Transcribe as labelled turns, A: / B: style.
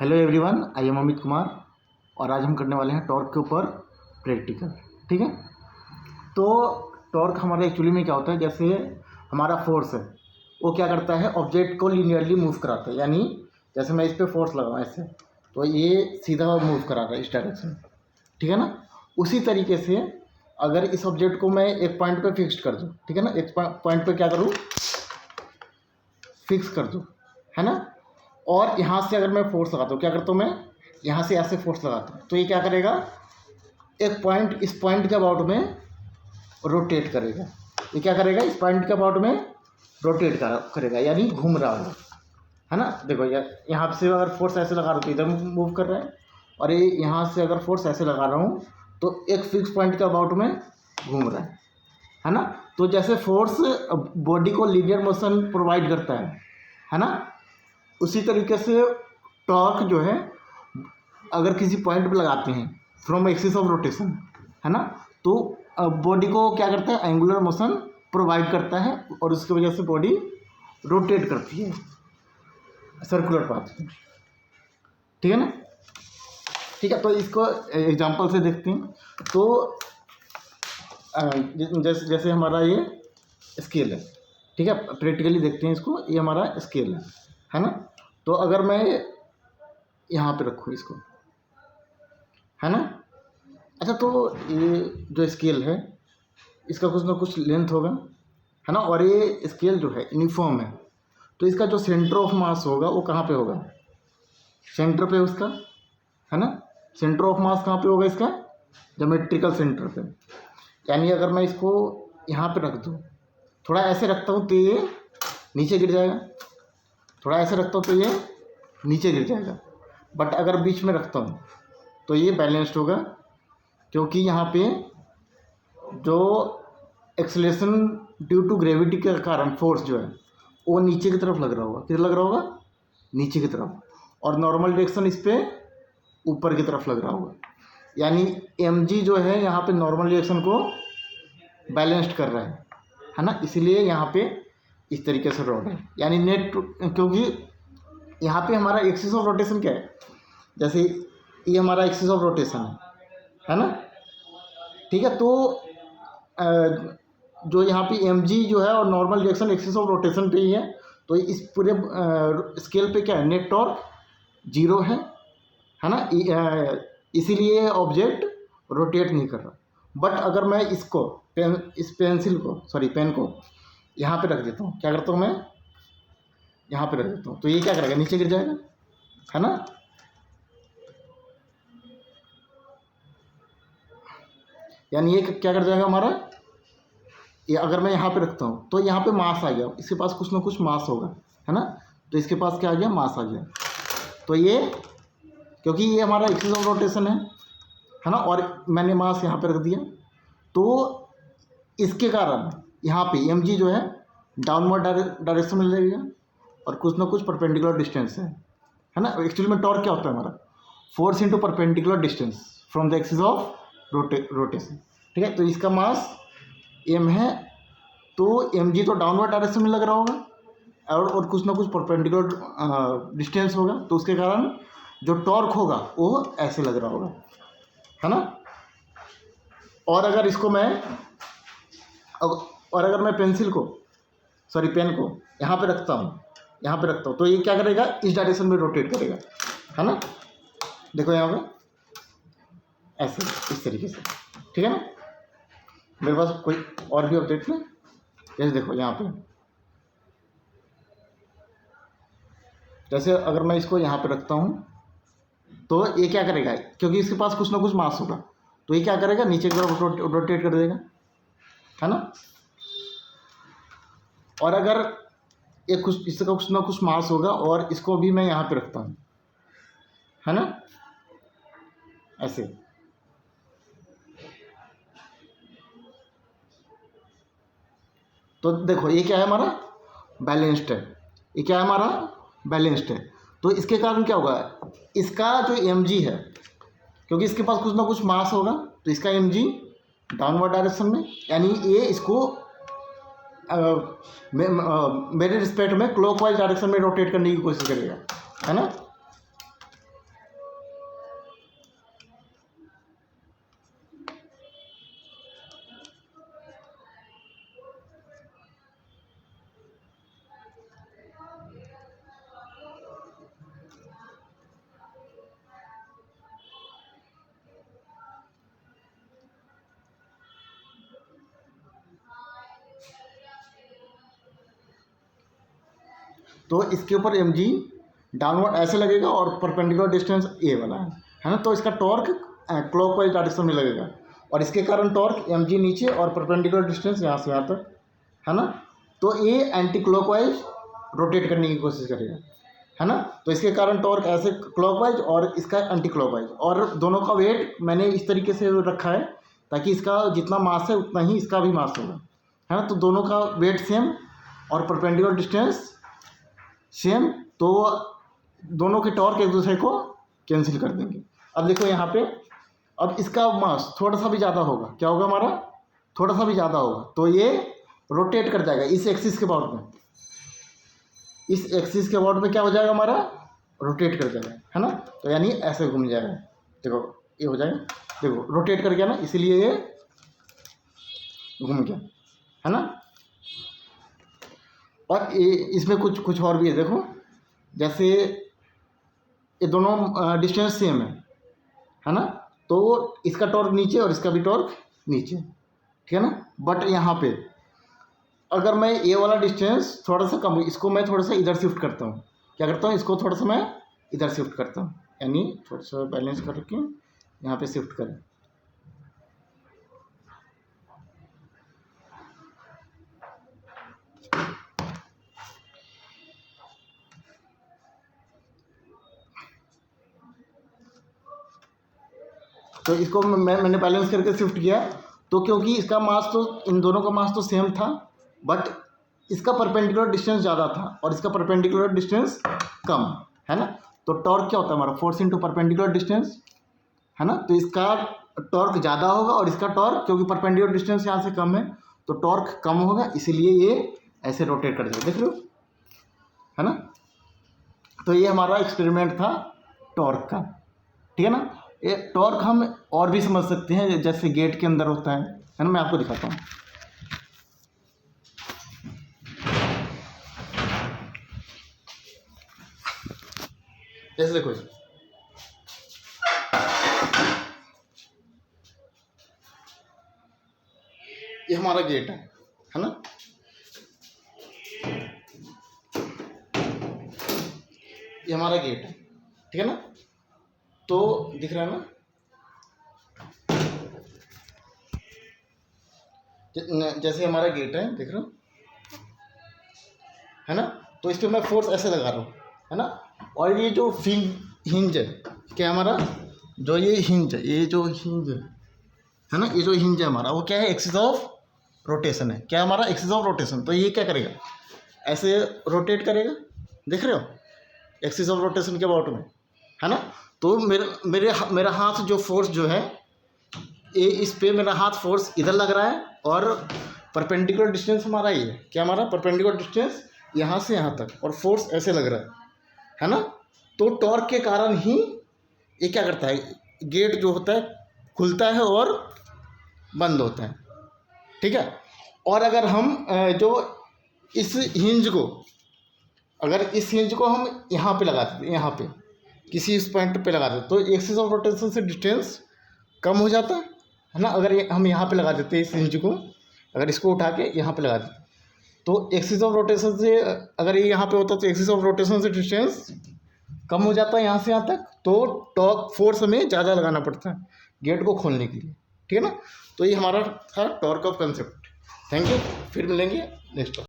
A: Hello everyone, I am Amit Kumar और आज हम करने वाले हैं टॉर्क के ऊपर प्रैक्टिकल। ठीक है, तो टॉर्क हमारा एक्चुअली में क्या होता है, जैसे हमारा फोर्स है वो क्या करता है, ऑब्जेक्ट को लीनियरली मूव कराता है। यानी जैसे मैं इस पर फोर्स लगाऊँ ऐसे, तो ये सीधा मूव करा रहा है इस डायरेक्शन में। ठीक है ना, उसी तरीके से अगर इस ऑब्जेक्ट को मैं एक पॉइंट पे फिक्स कर दूँ, ठीक है ना, एक पॉइंट पे क्या करूँ, फिक्स कर दूँ, है ना, और यहाँ से अगर मैं फोर्स लगाता हूँ, क्या करता हूँ मैं, यहाँ से ऐसे फोर्स लगाता हूँ, तो ये क्या करेगा, एक पॉइंट इस पॉइंट के अबाउट में रोटेट करेगा। ये क्या करेगा, इस पॉइंट के अबाउट में रोटेट करेगा, यानी घूम रहा होगा, है ना। देखो यहाँ से अगर फोर्स ऐसे लगा रहा हूँ तो इधर मूव कर रहा है, और ये यहाँ से अगर फोर्स ऐसे लगा रहा हूँ तो एक फिक्स पॉइंट के अबाउट में घूम रहा है ना। तो जैसे फोर्स बॉडी को लीनियर मोशन प्रोवाइड करता है ना, उसी तरीके से टॉर्क जो है अगर किसी पॉइंट पे लगाते हैं फ्रॉम एक्सिस ऑफ रोटेशन, है ना, तो बॉडी को क्या करता है, एंगुलर मोशन प्रोवाइड करता है और उसकी वजह से बॉडी रोटेट करती है सर्कुलर पाथ में। ठीक है ना, ठीक है, तो इसको एग्जांपल से देखते हैं। तो जैसे हमारा ये स्केल है, ठीक है, प्रैक्टिकली देखते हैं इसको। ये हमारा स्केल है ना, तो अगर मैं यहाँ पे रखूँ इसको, है ना, अच्छा, तो ये जो स्केल है इसका कुछ ना कुछ लेंथ होगा, है ना, और ये स्केल जो है यूनिफॉर्म है, तो इसका जो सेंटर ऑफ मास होगा वो कहाँ पे होगा, सेंटर पे उसका, है ना। सेंटर ऑफ मास कहाँ पे होगा इसका, ज्योमेट्रिकल सेंटर पे। यानी अगर मैं इसको यहाँ पे रख दूँ, थोड़ा ऐसे रखता हूँ तो ये नीचे गिर जाएगा, थोड़ा ऐसे रखता हूँ तो ये नीचे गिर जाएगा, बट अगर बीच में रखता हूँ तो ये बैलेंस्ड होगा, क्योंकि यहाँ पे जो एक्सेलरेशन ड्यू टू ग्रेविटी के कारण फोर्स जो है वो नीचे की तरफ लग रहा होगा। किधर लग रहा होगा, नीचे की तरफ, और नॉर्मल डायरेक्शन इस पर ऊपर की तरफ लग रहा होगा। यानी mg जो है यहाँ पे नॉर्मल डायरेक्शन को बैलेंस्ड कर रहा है ना, इसीलिए यहाँ पे इस तरीके से रॉड है। यानी नेट, क्योंकि यहाँ पे हमारा एक्सिस ऑफ रोटेशन क्या है, जैसे ये हमारा एक्सिस ऑफ रोटेशन है ना, ठीक है, तो जो यहाँ पे mg जो है और normal direction axis of rotation पे ही है, तो इस पूरे स्केल पे क्या है, नेट टॉर्क 0 है ना, इसीलिए ऑब्जेक्ट रोटेट नहीं कर रहा। बट अगर मैं इसको इस पेन को यहाँ पे रख देता हूँ, क्या करता हूँ मैं, यहाँ पे रख देता हूँ, तो ये क्या करेगा, नीचे गिर जाएगा, है ना। यानी ये क्या कर जाएगा हमारा, ये अगर मैं यहाँ पे रखता हूँ तो यहाँ पे मास आ गया, इसके पास कुछ ना कुछ मास होगा, है ना, तो इसके पास क्या आ गया, मास आ गया। तो ये क्योंकि ये हमारा एक्सिस ऑफ रोटेशन है ना, और मैंने मास यहाँ पे रख दिया, तो इसके कारण यहाँ पे mg जो है डाउनवर्ड डायरेक्शन में लगेगा और कुछ ना कुछ परपेंडिकुलर डिस्टेंस है ना। एक्चुअली में टॉर्क क्या होता है हमारा, force into perpendicular distance from the axis of rotation. ठीक है, तो इसका मास m है, तो mg तो डाउनवर्ड डायरेक्शन में लग रहा होगा और कुछ ना कुछ परपेंडिकुलर डिस्टेंस होगा, तो उसके कारण जो टॉर्क होगा वो ऐसे लग रहा होगा, है ना। और अगर इसको मैं पेन को यहाँ पे रखता हूँ, तो ये क्या करेगा, इस डायरेक्शन में रोटेट करेगा, है ना। देखो यहाँ पे ऐसे इस तरीके से, ठीक है ना। मेरे पास कोई और भी ऑब्जेक्ट है, जैसे देखो यहाँ पे, जैसे अगर मैं इसको यहाँ पे रखता हूँ तो ये क्या करेगा, क्योंकि इसके पास कुछ ना कुछ मास होगा, तो ये क्या करेगा, नीचे की तरफ रोटेट कर देगा, है ना। और अगर ये इसका कुछ ना कुछ मास होगा और इसको भी मैं यहाँ पे रखता हूँ, है ना, ऐसे, तो देखो ये क्या है हमारा, बैलेंस्ड है, ये क्या है हमारा, बैलेंस्ड है। तो इसके कारण क्या होगा, इसका जो mg है, क्योंकि इसके पास कुछ ना कुछ मास होगा, तो इसका mg डाउनवर्ड डायरेक्शन में, यानी ये इसको मेरे रिस्पेक्ट में क्लॉकवाइज डायरेक्शन में रोटेट करने की कोशिश करेगा, है ना। तो इसके ऊपर mg डाउनवर्ड ऐसे लगेगा और परपेंडिकुलर डिस्टेंस a वाला है ना, तो इसका टॉर्क क्लॉकवाइज डायरेक्शन में लगेगा और इसके कारण टॉर्क mg नीचे और परपेंडिकुलर डिस्टेंस यहाँ से यहाँ तक, है ना। तो ये एंटी क्लॉकवाइज रोटेट करने की कोशिश करेगा, है ना। तो इसके कारण टॉर्क ऐसे क्लॉकवाइज और इसका एंटी क्लॉकवाइज, और दोनों का वेट मैंने इस तरीके से रखा है ताकि इसका जितना मास है उतना ही इसका भी मास होगा, है ना। तो दोनों का वेट सेम और परपेंडिकुलर डिस्टेंस सेम, तो दोनों के टॉर्क एक दूसरे को कैंसिल कर देंगे। अब देखो यहाँ पे, अब इसका मास थोड़ा सा भी ज़्यादा होगा, क्या होगा हमारा, थोड़ा सा भी ज़्यादा होगा तो ये रोटेट कर जाएगा इस एक्सिस के अबाउट में, इस एक्सिस के अबाउट में क्या हो जाएगा हमारा, रोटेट कर जाएगा, है ना। तो यानी ऐसे घूम जाएगा, देखो ये हो जाएगा, देखो रोटेट कर गया ना, इसीलिए ये घूम गया, है ना। और ये इसमें कुछ और भी है, देखो जैसे ये दोनों डिस्टेंस सेम है ना, तो इसका टॉर्क नीचे और इसका भी टॉर्क नीचे, ठीक है ना। बट यहाँ पे अगर मैं ये वाला डिस्टेंस थोड़ा सा कम, इसको मैं थोड़ा सा इधर शिफ्ट करता हूँ, क्या करता हूँ, इसको थोड़ा सा मैं इधर शिफ्ट करता हूँ, यानी थोड़ा सा बैलेंस करके यहाँ पे शिफ्ट करें। तो इसको मैंने बैलेंस करके शिफ्ट किया, तो क्योंकि इसका मास तो, इन दोनों का मास तो सेम था, बट इसका परपेंडिकुलर डिस्टेंस ज़्यादा था और इसका परपेंडिकुलर डिस्टेंस कम, है ना। तो टॉर्क क्या होता है हमारा, फोर्स इंटू परपेंडिकुलर डिस्टेंस, है ना। तो इसका टॉर्क ज़्यादा होगा और इसका टॉर्क, क्योंकि परपेंडिकुलर डिस्टेंस यहाँ से कम है तो टॉर्क कम होगा, इसीलिए ये ऐसे रोटेट कर जाएगा, देख लो, है ना। तो ये हमारा एक्सपेरिमेंट था टॉर्क का, ठीक है ना। ये टॉर्क हम और भी समझ सकते हैं, जैसे गेट के अंदर होता है ना, मैं आपको दिखाता हूँ। जैसे देखो ये हमारा गेट है ना, ये हमारा गेट है, ठीक है ना। तो दिख रहा है ना, जैसे हमारा गेट है, देख रहे हो, है ना। तो इस पर मैं फोर्स ऐसे लगा रहा हूँ, है ना। और ये जो हिंज है, क्या हमारा जो ये हिंज है, ये जो हिंज है ना, ये जो हिंज है हमारा, वो क्या है, एक्सिस ऑफ रोटेशन है, क्या हमारा एक्सिस ऑफ रोटेशन। तो ये क्या करेगा, ऐसे रोटेट करेगा, देख रहे हो, एक्सिस ऑफ रोटेशन के अबाउट में, है ना। तो मेरा हाथ जो फोर्स जो है, ये इस पे मेरा हाथ फोर्स इधर लग रहा है और परपेंडिकुलर डिस्टेंस हमारा ये है, क्या हमारा परपेंडिकुलर डिस्टेंस यहाँ से यहाँ तक, और फोर्स ऐसे लग रहा है ना। तो टॉर्क के कारण ही ये क्या करता है, गेट जो होता है खुलता है और बंद होता है, ठीक है। और अगर हम जो इस हिंज को, अगर इस हिंज को हम यहाँ पे लगा देते, यहाँ पे किसी इस पॉइंट पे लगा देते, तो एक्सिस ऑफ रोटेशन से डिस्टेंस कम हो जाता है ना। अगर हम यहाँ पे लगा देते इस हिंज को, अगर इसको उठा के यहाँ पे लगा देते, तो एक्सिस ऑफ रोटेशन से, अगर ये यहाँ पे होता तो एक्सिस ऑफ रोटेशन से डिस्टेंस कम हो जाता है यहाँ से यहाँ तक, तो टॉर्क फोर्स हमें ज़्यादा लगाना पड़ता है गेट को खोलने के लिए, ठीक है ना। तो ये हमारा था torque of concept. Thank you, फिर मिलेंगे नेक्स्ट।